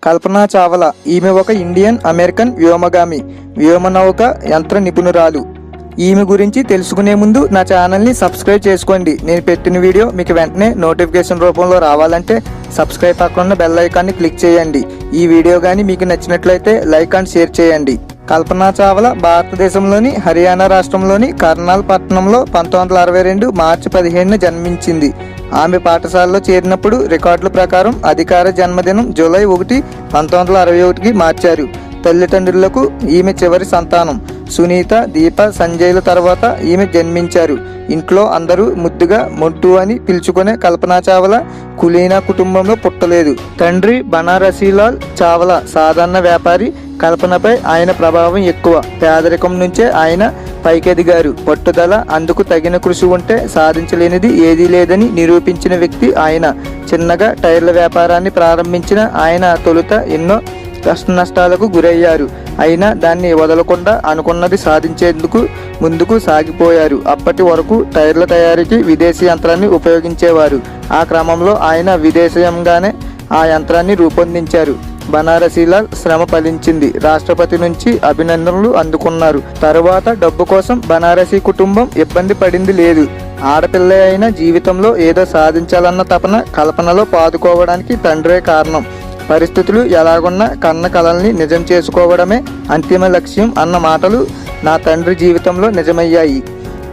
కల్పనా చావ్లా ఈమె ఒక Indian American వ్యోమగామి, వ్యోమనౌక యంత్ర నిపుణురాలు. ఈమె గురించి తెలుసుకునే ముందు నా ఛానల్ని సబ్స్క్రైబ్ చేసుకోండి. నేను పెట్టిన వీడియో మీకు వెంటనే నోటిఫికేషన్ రూపంలో రావాలంటే సబ్స్క్రైబ్ పక్కన బెల్ ఐకాన్ని క్లిక్ చేయండి. ఈ వీడియో కానీ మీకు నచ్చినట్లయితే లైక్ అండ్ షేర్ చేయండి. కల్పనా చావ్లా భారతదేశంలోని హర్యానా రాష్ట్రంలోని కర్నాల్ పట్టణంలో 1962 మార్చి 15న జన్మించింది. ఆమె పాఠశాలలో చేరినప్పుడు రికార్డుల ప్రకారం అధికార జన్మదినం జూలై 1, 1961కి మార్చారు. తల్లిదండ్రులకు ఈమె చివరి సంతానం. సునీత, దీప, సంజయ్ల తర్వాత ఈమె జన్మించారు. ఇంట్లో అందరూ ముద్దుగా మొంటూ అని పిలుచుకునే కల్పనా చావ్లా కులీనా కుటుంబంలో పుట్టలేదు. తండ్రి బనారసీలాల్ చావ్లా సాధారణ వ్యాపారి. కల్పనపై ఆయన ప్రభావం ఎక్కువ. పేదరికం నుంచే ఆయన పైకెదిగారు. పట్టుదల, అందుకు తగిన కృషి ఉంటే సాధించలేనిది ఏదీ లేదని నిరూపించిన వ్యక్తి ఆయన. చిన్నగా టైర్ల వ్యాపారాన్ని ప్రారంభించిన ఆయన తొలుత ఎన్నో కష్టనష్టాలకు గురయ్యారు. అయినా దాన్ని వదలకుండా అనుకున్నది సాధించేందుకు ముందుకు సాగిపోయారు. అప్పటి వరకు టైర్ల తయారీకి విదేశీ యంత్రాన్ని ఉపయోగించేవారు. ఆ క్రమంలో ఆయన విదేశీయంగానే ఆ యంత్రాన్ని రూపొందించారు. బనారసీలాల్ శ్రమ ఫలించింది. రాష్ట్రపతి నుంచి అభినందనలు అందుకున్నారు. తరువాత డబ్బు కోసం బనారసీ కుటుంబం ఇబ్బంది పడింది లేదు. ఆడపిల్ల అయిన జీవితంలో ఏదో సాధించాలన్న తపన కల్పనలో పాదుకోవడానికి తండ్రే కారణం. పరిస్థితులు ఎలాగున్నా కన్న కలల్ని నిజం చేసుకోవడమే అంతిమ లక్ష్యం అన్న మాటలు నా తండ్రి జీవితంలో నిజమయ్యాయి.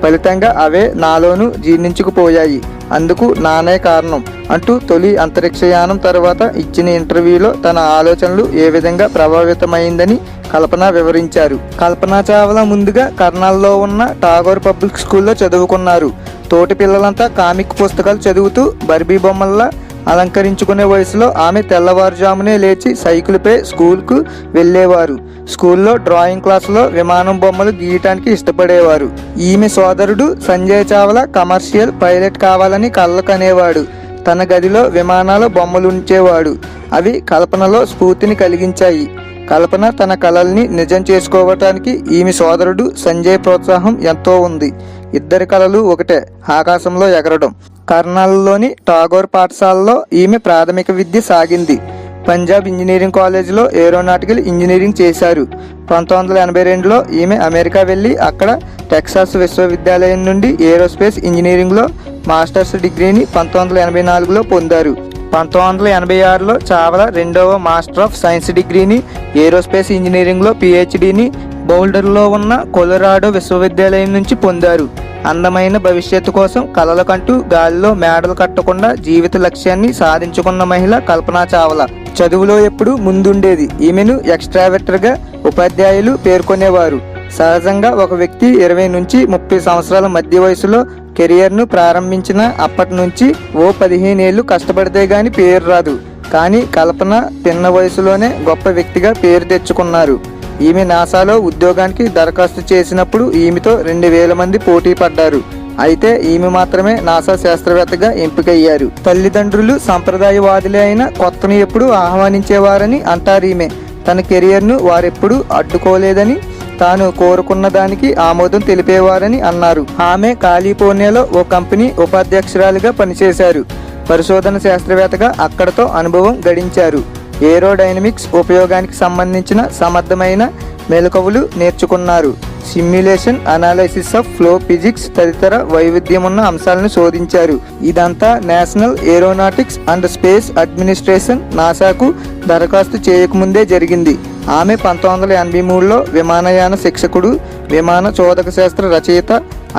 ఫలితంగా అవే నాలోనూ జీర్ణించుకుపోయాయి. అందుకు నానే కారణం అంటూ తొలి అంతరిక్షయానం తర్వాత ఇచ్చిన ఇంటర్వ్యూలో తన ఆలోచనలు ఏ విధంగా ప్రభావితమైందని కల్పన వివరించారు. కల్పనా చావ్లా ముందుగా కర్నాల్లో ఉన్న టాగోర్ పబ్లిక్ స్కూల్లో చదువుకున్నారు. తోటి పిల్లలంతా కామిక్ పుస్తకాలు చదువుతూ బర్బీ బొమ్మల్లా అలంకరించుకునే వయసులో ఆమె తెల్లవారుజామునే లేచి సైకిల్పై స్కూల్కు వెళ్ళేవారు. స్కూల్లో డ్రాయింగ్ క్లాసులో విమానం బొమ్మలు గీయటానికి ఇష్టపడేవారు. ఈమె సోదరుడు సంజయ్ చావ్లా కమర్షియల్ పైలట్ కావాలని కలలు కనేవాడు. తన గదిలో విమానాల బొమ్మలు ఉంచేవాడు. అవి కల్పనలో స్ఫూర్తిని కలిగించాయి. కల్పన తన కలల్ని నిజం చేసుకోవటానికి ఈమె సోదరుడు సంజయ్ ప్రోత్సాహం ఎంతో ఉంది. ఇద్దరి కలలు ఒకటే, ఆకాశంలో ఎగరడం. కర్నాల్లోని టాగోర్ పాఠశాలలో ఈమె ప్రాథమిక విద్య సాగింది. పంజాబ్ ఇంజనీరింగ్ కాలేజీలో ఏరోనాటికల్ ఇంజనీరింగ్ చేశారు. 1982లో ఈమె అమెరికా వెళ్ళి అక్కడ టెక్సాస్ విశ్వవిద్యాలయం నుండి ఏరోస్పేస్ ఇంజనీరింగ్లో మాస్టర్స్ డిగ్రీని 1984లో పొందారు. 1986లో చావ్లా రెండవ మాస్టర్ ఆఫ్ సైన్స్ డిగ్రీని, ఏరోస్పేస్ ఇంజనీరింగ్లో PhDని బౌల్డర్లో ఉన్న కొలరాడో విశ్వవిద్యాలయం నుంచి పొందారు. అందమైన భవిష్యత్తు కోసం కలలకంటూ గాలిలో మేడలు కట్టకుండా జీవిత లక్ష్యాన్ని సాధించుకున్న మహిళ కల్పనా చావ్లా. చదువులో ఎప్పుడు ముందుండేది. ఈమెను ఎక్స్ట్రావర్టర్గా ఉపాధ్యాయులు పేర్కొనేవారు. సహజంగా ఒక వ్యక్తి 20 నుంచి 30 సంవత్సరాల మధ్య వయసులో కెరియర్ను ప్రారంభించిన అప్పటి నుంచి 15 ఏళ్ళు కష్టపడితే గాని పేరు రాదు. కానీ కల్పన చిన్న వయసులోనే గొప్ప వ్యక్తిగా పేరు తెచ్చుకున్నారు. ఈమె నాసాలో ఉద్యోగానికి దరఖాస్తు చేసినప్పుడు ఈమెతో 2000 మంది పోటీ పడ్డారు. అయితే ఈమె మాత్రమే నాసా శాస్త్రవేత్తగా ఎంపికయ్యారు. తల్లిదండ్రులు సంప్రదాయవాదులే అయిన కొత్తను ఎప్పుడు ఆహ్వానించేవారని అంటారు. ఈమె తన కెరియర్ను వారెప్పుడు అడ్డుకోలేదని, తాను కోరుకున్న దానికి ఆమోదం తెలిపేవారని అన్నారు. ఆమె కాలిఫోర్నియాలో ఓ కంపెనీ ఉపాధ్యక్షురాలిగా పనిచేశారు. పరిశోధన శాస్త్రవేత్తగా అక్కడతో అనుభవం గడించారు. ఏరోడైనమిక్స్ ఉపయోగానికి సంబంధించిన సమర్థమైన మెలకువలు నేర్చుకున్నారు. Simulation, analysis of flow physics తదితర వైవిధ్యమున్న అంశాలను శోధించారు. ఇదంతా national aeronautics and space administration నాసాకు దరఖాస్తు చేయకముందే జరిగింది. ఆమె 1983లో విమానయాన శిక్షకుడు, విమాన చోదక శాస్త్ర రచయిత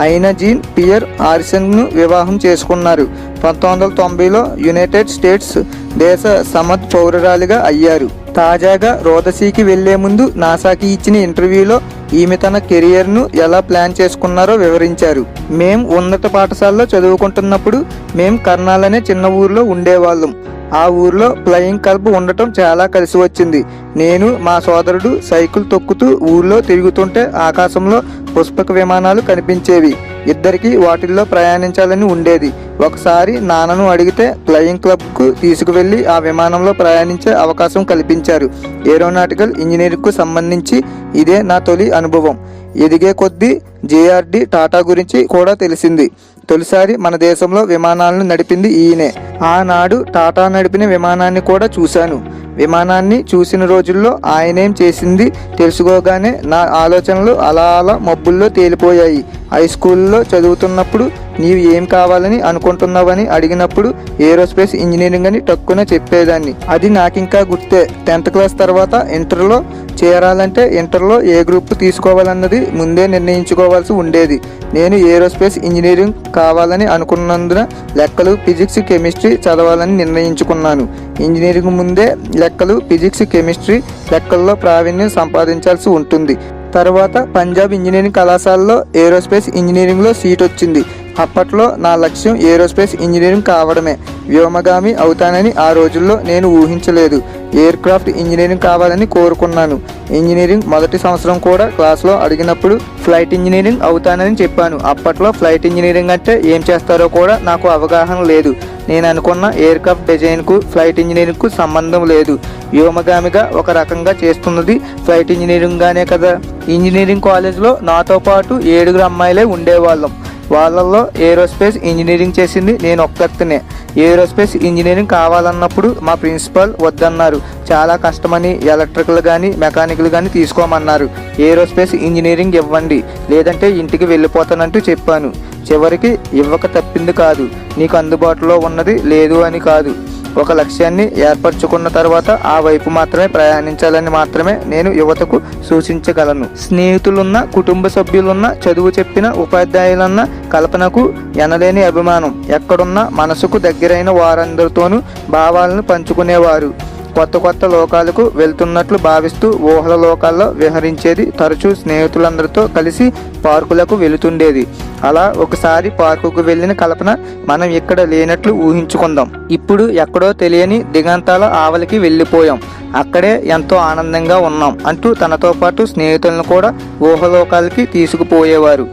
అయిన జీన్ పియర్ హారిసన్ను వివాహం చేసుకున్నారు. 1990లో యునైటెడ్ స్టేట్స్ దేశ సమర్థ పౌరురాలిగా అయ్యారు. తాజాగా రోదసీకి వెళ్లే ముందు నాసాకి ఇచ్చిన ఇంటర్వ్యూలో ఈమె తన కెరియర్ను ఎలా ప్లాన్ చేసుకున్నారో వివరించారు. మేం ఉన్నత పాఠశాలలో చదువుకుంటున్నప్పుడు మేం కర్నాల్ అనే చిన్న ఊర్లో ఉండేవాళ్ళం. ఆ ఊర్లో ఫ్లయింగ్ క్లబ్ ఉండటం చాలా కలిసి వచ్చింది. నేను, మా సోదరుడు సైకిల్ తొక్కుతూ ఊర్లో తిరుగుతుంటే ఆకాశంలో పుష్పక విమానాలు కనిపించేవి. ఇద్దరికి వాటిల్లో ప్రయాణించాలని ఉండేది. ఒకసారి నాన్నను అడిగితే ఫ్లయింగ్ క్లబ్కు తీసుకువెళ్లి ఆ విమానంలో ప్రయాణించే అవకాశం కల్పించారు. ఏరోనాటికల్ ఇంజనీరింగ్కు సంబంధించి ఇదే నా తొలి అనుభవం. ఎదిగే కొద్దీ JRD టాటా గురించి కూడా తెలిసింది. తొలిసారి మన దేశంలో విమానాలను నడిపింది ఈయనే. ఆనాడు టాటా నడిపిన విమానాన్ని కూడా చూశాను. విమానాన్ని చూసిన రోజుల్లో ఆయనేం చేసింది తెలుసుకోగానే నా ఆలోచనలు అలా అలా మబ్బుల్లో తేలిపోయాయి. హై స్కూల్లో చదువుతున్నప్పుడు నీవు ఏం కావాలని అనుకుంటున్నావని అడిగినప్పుడు ఏరోస్పేస్ ఇంజనీరింగ్ అని టక్కున చెప్పేదాన్ని. అది నాకింకా గుర్తే. 10th క్లాస్ తర్వాత ఇంటర్లో చేరాలంటే ఇంటర్లో ఏ గ్రూప్ తీసుకోవాలన్నది ముందే నిర్ణయించుకోవాల్సి ఉండేది. నేను ఏరోస్పేస్ ఇంజనీరింగ్ కావాలని అనుకున్నందున లెక్కలు, ఫిజిక్స్, కెమిస్ట్రీ చదవాలని నిర్ణయించుకున్నాను. ఇంజనీరింగ్ ముందే లెక్కలు, ఫిజిక్స్, కెమిస్ట్రీ, లెక్కల్లో ప్రావీణ్యం సంపాదించాల్సి ఉంటుంది. తర్వాత పంజాబ్ ఇంజనీరింగ్ కళాశాలలో ఏరోస్పేస్ ఇంజనీరింగ్లో సీట్ వచ్చింది. అప్పట్లో నా లక్ష్యం ఏరోస్పేస్ ఇంజనీరింగ్ కావడమే. వ్యోమగామి అవుతానని ఆ రోజుల్లో నేను ఊహించలేదు. ఎయిర్ క్రాఫ్ట్ ఇంజనీరింగ్ కావాలని కోరుకున్నాను. ఇంజనీరింగ్ మొదటి సంవత్సరం కూడా క్లాస్లో అడిగినప్పుడు ఫ్లైట్ ఇంజనీరింగ్ అవుతానని చెప్పాను. అప్పట్లో ఫ్లైట్ ఇంజనీరింగ్ అంటే ఏం చేస్తారో కూడా నాకు అవగాహన లేదు. నేను అనుకున్న ఎయిర్ క్రాఫ్ట్ డిజైన్కు ఫ్లైట్ ఇంజనీరింగ్కు సంబంధం లేదు. వ్యోమగామిగా ఒక రకంగా చేస్తున్నది ఫ్లైట్ ఇంజనీరింగ్గానే కదా. ఇంజనీరింగ్ కాలేజ్లో నాతో పాటు 7 అమ్మాయిలే ఉండేవాళ్ళం. వాళ్ళల్లో ఏరోస్పేస్ ఇంజనీరింగ్ చేసింది నేను ఒక్కనే. ఏరోస్పేస్ ఇంజనీరింగ్ కావాలన్నప్పుడు మా ప్రిన్సిపల్ వద్దన్నారు. చాలా కష్టమని ఎలక్ట్రికల్ కానీ మెకానికల్ కానీ తీసుకోమన్నారు. ఏరోస్పేస్ ఇంజనీరింగ్ ఇవ్వండి, లేదంటే ఇంటికి వెళ్ళిపోతానంటూ చెప్పాను. చివరికి ఇవ్వక తప్పింది కాదు. నీకు అందుబాటులో ఉన్నది లేదు అని కాదు. ఒక లక్ష్యాన్ని ఏర్పరచుకున్న తర్వాత ఆ వైపు మాత్రమే ప్రయాణించాలని మాత్రమే నేను యువతకు సూచించగలను. స్నేహితులున్న, కుటుంబ సభ్యులున్న, చదువు చెప్పిన ఉపాధ్యాయులన్న కల్పనకు ఎనలేని అభిమానం. ఎక్కడున్నా మనసుకు దగ్గరైన వారందరితోనూ భావాలను పంచుకునేవారు. కొత్త కొత్త లోకాలకు వెళ్తున్నట్లు భావిస్తూ ఊహల లోకాల్లో విహరించేది. తరచూ స్నేహితులందరితో కలిసి పార్కులకు వెళుతుండేది. అలా ఒకసారి పార్కుకు వెళ్ళిన కల్పన మనం ఇక్కడ లేనట్లు ఊహించుకుందాం. ఇప్పుడు ఎక్కడో తెలియని దిగంతాల ఆవలికి వెళ్ళిపోయాం. అక్కడే ఎంతో ఆనందంగా ఉన్నాం అంటూ తనతో పాటు స్నేహితులను కూడా ఊహలోకాలకి తీసుకుపోయేవారు.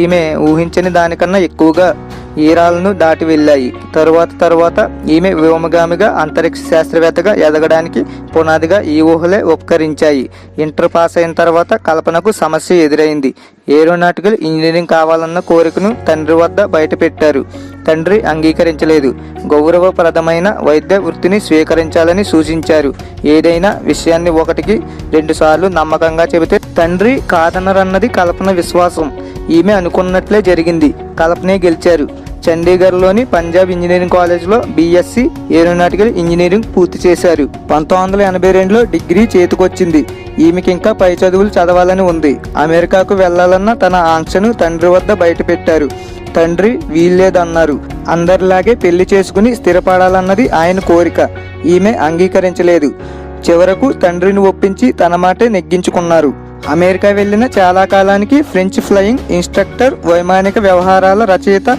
ఈమె ఊహించని దానికన్నా ఎక్కువగా ఈరాలను దాటి వెళ్ళాయి. తరువాత ఈమె వ్యోమగామిగా, అంతరిక్ష శాస్త్రవేత్తగా ఎదగడానికి పునాదిగా ఈ ఊహలే ఉపకరించాయి. ఇంటర్ పాస్ అయిన తర్వాత కల్పనకు సమస్య ఎదురైంది. ఏరోనాటికల్ ఇంజనీరింగ్ కావాలన్న కోరికను తండ్రి వద్ద బయటపెట్టారు. తండ్రి అంగీకరించలేదు. గౌరవప్రదమైన వైద్య వృత్తిని స్వీకరించాలని సూచించారు. ఏదైనా విషయాన్ని 1-2 సార్లు నమ్మకంగా చెబితే తండ్రి కాదనరన్నది కల్పన విశ్వాసం. ఈమె అనుకున్నట్లే జరిగింది. కల్పనే గెలిచారు. చండీగఢ్లోని పంజాబ్ ఇంజనీరింగ్ కాలేజ్లో బీఎస్సీ ఏరోనాటికల్ ఇంజనీరింగ్ పూర్తి చేశారు. 1982లో డిగ్రీ చేతికొచ్చింది. ఈమెకి ఇంకా పై చదువులు చదవాలని ఉంది. అమెరికాకు వెళ్లాలన్న తన ఆంక్షను తండ్రి వద్ద బయటపెట్టారు. తండ్రి వీల్లేదన్నారు. అందరిలాగే పెళ్లి చేసుకుని స్థిరపడాలన్నది ఆయన కోరిక. ఈమె అంగీకరించలేదు. చివరకు తండ్రిని ఒప్పించి తన మాటే నెగ్గించుకున్నారు. అమెరికా వెళ్ళిన చాలా కాలానికి ఫ్రెంచ్ ఫ్లయింగ్ ఇన్స్ట్రక్టర్, వైమానిక వ్యవహారాల రచయిత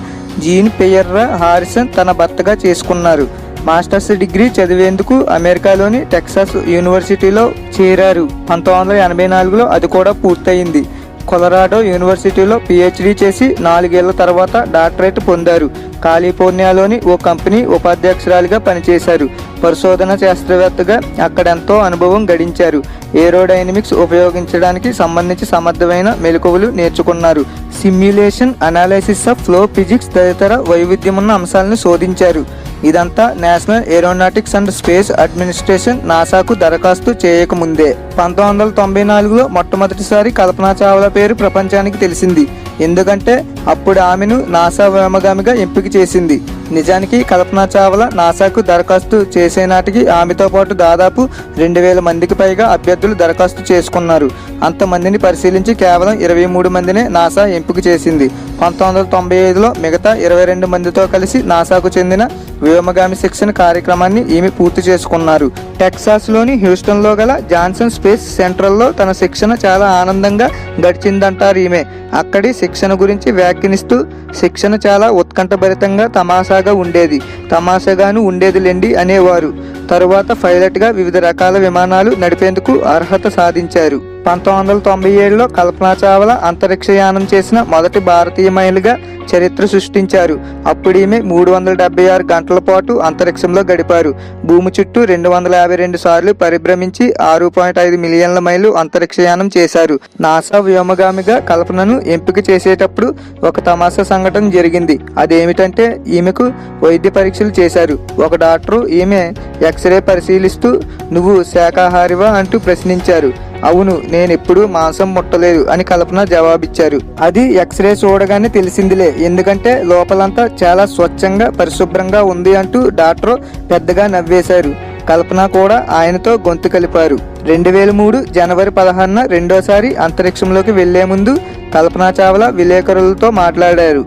జీన్ పియర్రా హారిసన్ తన భర్తగా చేసుకున్నారు. మాస్టర్స్ డిగ్రీ చదివేందుకు అమెరికాలోని టెక్సాస్ యూనివర్సిటీలో చేరారు. 1984లో అది కూడా పూర్తయింది. కొలరాడో యూనివర్సిటీలో పిహెచ్డి చేసి 4 ఏళ్ల తర్వాత డాక్టరేట్ పొందారు. కాలిఫోర్నియాలోని ఓ కంపెనీ ఉపాధ్యక్షురాలిగా పనిచేశారు. పరిశోధన శాస్త్రవేత్తగా అక్కడెంతో అనుభవం గడించారు. ఏరోడైనమిక్స్ ఉపయోగించడానికి సంబంధించి సమర్థమైన మెలకువలు నేర్చుకున్నారు. Simulation, analysis of flow physics తదితర వైవిధ్యమున్న అంశాలను శోధించారు. ఇదంతా national aeronautics and space administration నాసాకు దరఖాస్తు చేయకముందే. 1994లో మొట్టమొదటిసారి కల్పనా చావ్లా పేరు ప్రపంచానికి తెలిసింది. ఎందుకంటే అప్పుడు ఆమెను నాసా వ్యోమగామిగా ఎంపిక చేసింది. నిజానికి కల్పనా చావ్లా నాసాకు దరఖాస్తు చేసే నాటికి ఆమెతో పాటు దాదాపు 2000 మందికి పైగా అభ్యర్థులు దరఖాస్తు చేసుకున్నారు. అంతమందిని పరిశీలించి కేవలం 23 మందినే నాసా ఎంపిక చేసింది. 1995లో మిగతా 22 మందితో కలిసి నాసాకు చెందిన వ్యోమగామి శిక్షణ కార్యక్రమాన్ని ఈమె పూర్తి చేసుకున్నారు. టెక్సాస్లోని హ్యూస్టన్లో గల జాన్సన్ స్పేస్ సెంటర్లో తన శిక్షణ చాలా ఆనందంగా గడిచిందంటారు ఈమె. అక్కడి శిక్షణ గురించి వ్యాఖ్యానిస్తూ, శిక్షణ చాలా ఉత్కంఠభరితంగా తమాషాగా ఉండేది. తమాషాగాను ఉండేదిలేండి అనేవారు. తరువాత పైలట్గా వివిధ రకాల విమానాలు నడిపేందుకు అర్హత సాధించారు. 1997లో కల్పనా చావ్లా అంతరిక్షయానం చేసిన మొదటి భారతీయ మహిళగా చరిత్ర సృష్టించారు. అప్పుడు ఈమె 376 గంటల పాటు అంతరిక్షంలో గడిపారు. భూమి చుట్టూ 252 సార్లు పరిభ్రమించి 6.5 మిలియన్ల మైళ్ళు అంతరిక్షయానం చేశారు. నాసా వ్యోమగామిగా కల్పనను ఎంపిక చేసేటప్పుడు ఒక తమాషా సంఘటన జరిగింది. అదేమిటంటే ఈమెకు వైద్య పరీక్షలు చేశారు. ఒక డాక్టరు ఈమె ఎక్స్రే పరిశీలిస్తూ "నువ్వు శాకాహారివా?" అంటూ ప్రశ్నించారు. "అవును, నేనెప్పుడూ మాంసం ముట్టలేదు" అని కల్పన జవాబిచ్చారు. అది ఎక్స్రే చూడగానే తెలిసిందిలే, ఎందుకంటే లోపలంతా చాలా స్వచ్ఛంగా పరిశుభ్రంగా ఉంది అంటూ డాక్టర్ పెద్దగా నవ్వేశారు. కల్పన కూడా ఆయనతో గొంతు కలిపారు. 2003 జనవరి 16న రెండోసారి అంతరిక్షంలోకి వెళ్లే ముందు కల్పనా చావ్లా విలేకరులతో మాట్లాడారు.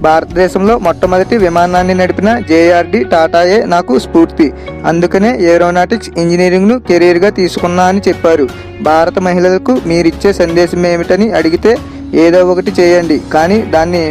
భారతదేశంలో మొట్టమొదటి విమానాన్ని నడిపిన జేఆర్డి టాటాయే నాకు స్ఫూర్తి. అందుకనే ఏరోనాటిక్స్ ఇంజనీరింగ్ను కెరీర్గా తీసుకున్నా అని చెప్పారు. భారత మహిళలకు మీరిచ్చే సందేశం ఏమిటని అడిగితే, ఏదో ఒకటి చేయండి, కానీ దాన్ని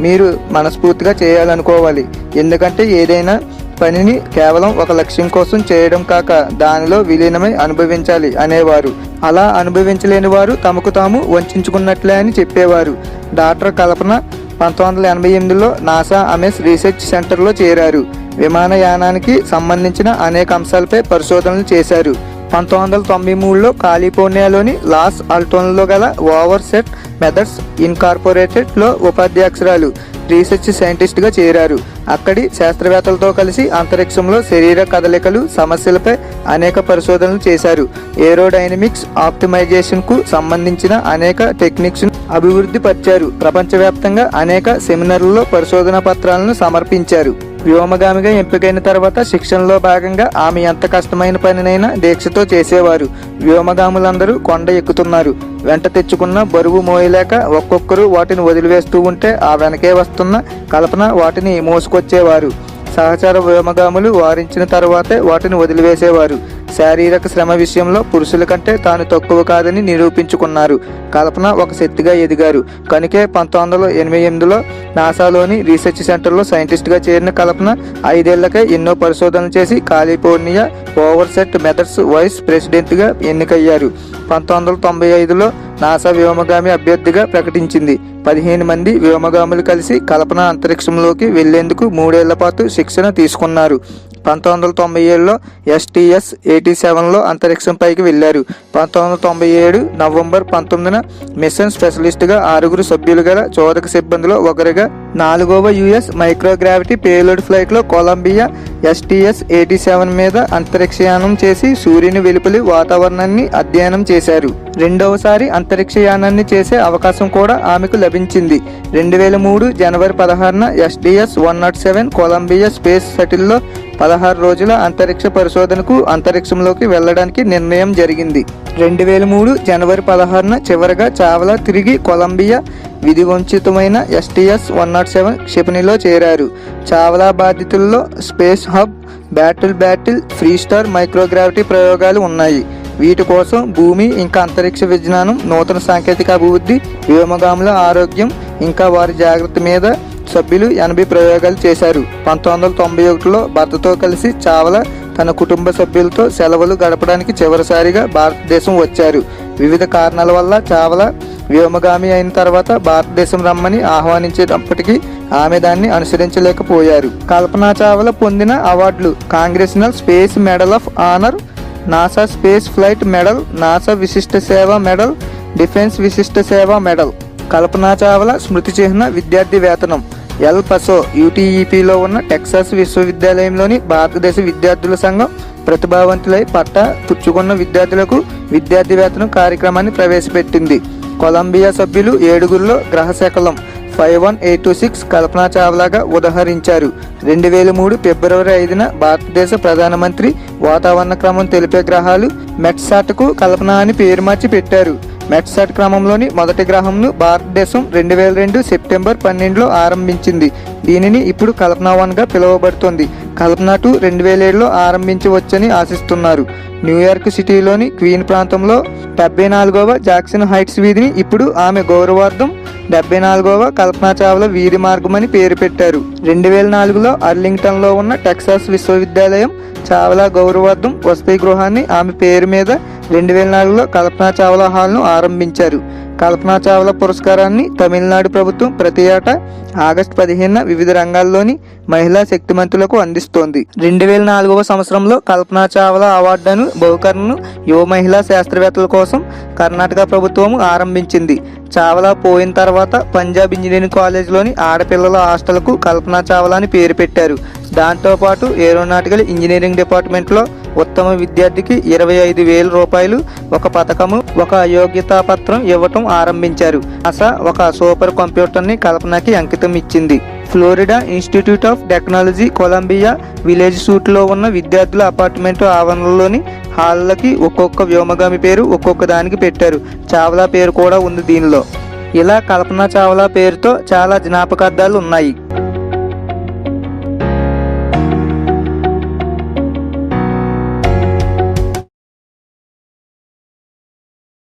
మీరు మనస్ఫూర్తిగా చేయాలనుకోవాలి. ఎందుకంటే ఏదైనా పనిని కేవలం ఒక లక్ష్యం కోసం చేయడం కాక దానిలో విలీనమై అనుభవించాలి అనేవారు. అలా అనుభవించలేని వారు తమకు తాము వంచుకున్నట్లే అని చెప్పేవారు. డాక్టర్ కల్పన 1988లో నాసా అమెస్ రీసెర్చ్ సెంటర్లో చేరారు. విమానయానానికి సంబంధించిన అనేక అంశాలపై పరిశోధనలు చేశారు. 1993లో కాలిఫోర్నియాలోని లాస్ ఆల్టోస్లో గల ఓవర్ సెట్ మెథడ్స్ ఇన్కార్పొరేటెడ్లో ఉపాధ్యక్షురాలు రీసెర్చ్ సైంటిస్ట్గా చేరారు. అక్కడి శాస్త్రవేత్తలతో కలిసి అంతరిక్షంలో శరీర కదలికలు సమస్యలపై అనేక పరిశోధనలు చేశారు. ఏరోడైనమిక్స్ ఆప్టిమైజేషన్కు సంబంధించిన అనేక టెక్నిక్స్ అభివృద్ధి పరిచారు. ప్రపంచవ్యాప్తంగా అనేక సెమినార్లలో పరిశోధన పత్రాలను సమర్పించారు. వ్యోమగామిగా ఎంపికైన తర్వాత శిక్షణలో భాగంగా ఆమె ఎంత కష్టమైన పనినైనా దీక్షతో చేసేవారు. వ్యోమగాములందరూ కొండ ఎక్కుతున్నారు. వెంట తెచ్చుకున్న బరువు మోయలేక ఒక్కొక్కరు వాటిని వదిలివేస్తూ ఉంటే ఆ వెనకే వస్తున్న కల్పన వాటిని మోసుకొచ్చేవారు. సహచర వ్యోమగాములు వారించిన తర్వాతే వాటిని వదిలివేసేవారు. శారీరక శ్రమ విషయంలో పురుషుల కంటే తాను తక్కువ కాదని నిరూపించుకున్నారు. కల్పన ఒక శక్తిగా ఎదిగారు. కనుకే 1988లో నాసాలోని రీసెర్చ్ సెంటర్లో సైంటిస్ట్గా చేరిన కల్పన 5 ఏళ్లకే ఎన్నో పరిశోధనలు చేసి California over set methods vice ప్రెసిడెంట్గా ఎన్నికయ్యారు. 1995లో నాసా వ్యోమగామి అభ్యర్థిగా ప్రకటించింది. 15 మంది వ్యోమగాములు కలిసి కల్పన అంతరిక్షంలోకి వెళ్లేందుకు 3 ఏళ్ల పాటు శిక్షణ తీసుకున్నారు. 1997లో STS-87లో అంతరిక్షంపైకి వెళ్లారు. 1997 నవంబర్ 19న మిషన్ స్పెషలిస్ట్గా 6 సభ్యులు గల చోదక సిబ్బందిలో ఒకరిగా 4వ యుఎస్ మైక్రోగ్రావిటీ పేలోడ్ ఫ్లైట్లో కొలంబియా STS-87 మీద అంతరిక్షయానం చేసి సూర్యుని వెలుపలి వాతావరణాన్ని అధ్యయనం చేశారు. రెండవసారి అంతరిక్షయానాన్ని చేసే అవకాశం కూడా ఆమెకు లభించింది. 2003 జనవరి 16న SDS-107 కొలంబియా స్పేస్ షటిల్లో 16 రోజుల అంతరిక్ష పరిశోధనకు అంతరిక్షంలోకి వెళ్లడానికి నిర్ణయం జరిగింది. 2003 జనవరి 16న చివరగా చావ్లా తిరిగి కొలంబియా విధివంచితమైన STS-107 క్షిపణిలో చేరారు. చావ్లా బాధితుల్లో space hub, battle, freestar microgravity ప్రయోగాలు ఉన్నాయి. వీటి కోసం భూమి ఇంకా అంతరిక్ష విజ్ఞానం, నూతన సాంకేతిక అభివృద్ధి, వ్యోమగాముల ఆరోగ్యం ఇంకా వారి జాగ్రత్త మీద సభ్యులు 80 ప్రయోగాలు చేశారు. 1991లో భర్తతో కలిసి చావ్లా తన కుటుంబ సభ్యులతో సెలవులు గడపడానికి చివరిసారిగా భారతదేశం వచ్చారు. వివిధ కారణాల వల్ల చావ్లా వ్యోమగామి అయిన తర్వాత భారతదేశం రమ్మని ఆహ్వానించేటప్పటికీ ఆమె దాన్ని అనుసరించలేకపోయారు. కల్పనా చావ్లా పొందిన అవార్డులు: Congressional space medal of honour, NASA space flight medal, NASA విశిష్ట సేవ మెడల్, డిఫెన్స్ విశిష్ట సేవ మెడల్. కల్పనా చావ్లా స్మృతి చిహ్న విద్యార్థి వేతనం: ఎల్ పసో UTEPలో ఉన్న టెక్సాస్ విశ్వవిద్యాలయంలోని భారతదేశ విద్యార్థుల సంఘం ప్రతిభావంతులై పట్టా పుచ్చుకున్న విద్యార్థులకు విద్యార్థి వేతనం కార్యక్రమాన్ని ప్రవేశపెట్టింది. కొలంబియా సభ్యులు 7గురిలో గ్రహశకలం 51826 కల్పనా చావ్లాగా ఉదహరించారు. 2003 ఫిబ్రవరి 5న భారతదేశ ప్రధానమంత్రి వాతావరణ క్రమం తెలిపే గ్రహాలు మెట్సాట్కు కల్పన అని పేరు మార్చి పెట్టారు. మెట్సాట్ క్రమంలోని మొదటి గ్రహంను భారతదేశం 2002 సెప్టెంబర్ 12లో ఆరంభించింది. దీనిని ఇప్పుడు కల్పన 1గా పిలువబడుతోంది. కల్పన 2 2007లో ఆరంభించవచ్చని ఆశిస్తున్నారు. న్యూయార్క్ సిటీలోని క్వీన్ ప్రాంతంలో 74వ జాక్సన్ హైట్స్ వీధిని ఇప్పుడు ఆమె గౌరవార్థం 74వ కల్పనా చావ్లా వీధి మార్గం అని పేరు పెట్టారు. 2004లో అర్లింగ్టన్లో ఉన్న టెక్సాస్ విశ్వవిద్యాలయం చావ్లా గౌరవార్థం వసతి గృహాన్ని ఆమె పేరు మీద 2004లో కల్పనా చావ్లా హాల్ను ఆరంభించారు. కల్పనా చావ్లా పురస్కారాన్ని తమిళనాడు ప్రభుత్వం ప్రతి ఏటా ఆగస్టు 15న వివిధ రంగాల్లోని మహిళా శక్తిమంతులకు అందిస్తోంది. 2004వ సంవత్సరంలో కల్పనా చావ్లా అవార్డును బహుకరణను యువ మహిళా శాస్త్రవేత్తల కోసం కర్ణాటక ప్రభుత్వం ఆరంభించింది. చావ్లా పోయిన తర్వాత పంజాబ్ ఇంజనీరింగ్ కాలేజ్లోని ఆడపిల్లల హాస్టల్కు కల్పనా చావ్లా అని పేరు పెట్టారు. దాంతోపాటు ఏరోనాటికల్ ఇంజనీరింగ్ డిపార్ట్మెంట్లో ఉత్తమ విద్యార్థికి 25,000 రూపాయలు, ఒక పథకము, ఒక అయోగ్యతా పత్రం ఇవ్వటం ఆరంభించారు. నాసా ఒక సూపర్ కంప్యూటర్ని కల్పనకి అంకితం ఇచ్చింది. Florida Institute of Technology Columbia Village సూట్లో ఉన్న విద్యార్థుల అపార్ట్మెంట్ ఆవరణలోని హాల్లకి ఒక్కొక్క వ్యోమగామి పేరు ఒక్కొక్క దానికి పెట్టారు. చావ్లా పేరు కూడా ఉంది దీనిలో. ఇలా కల్పనా చావ్లా పేరుతో చాలా జ్ఞాపకార్థాలు ఉన్నాయి.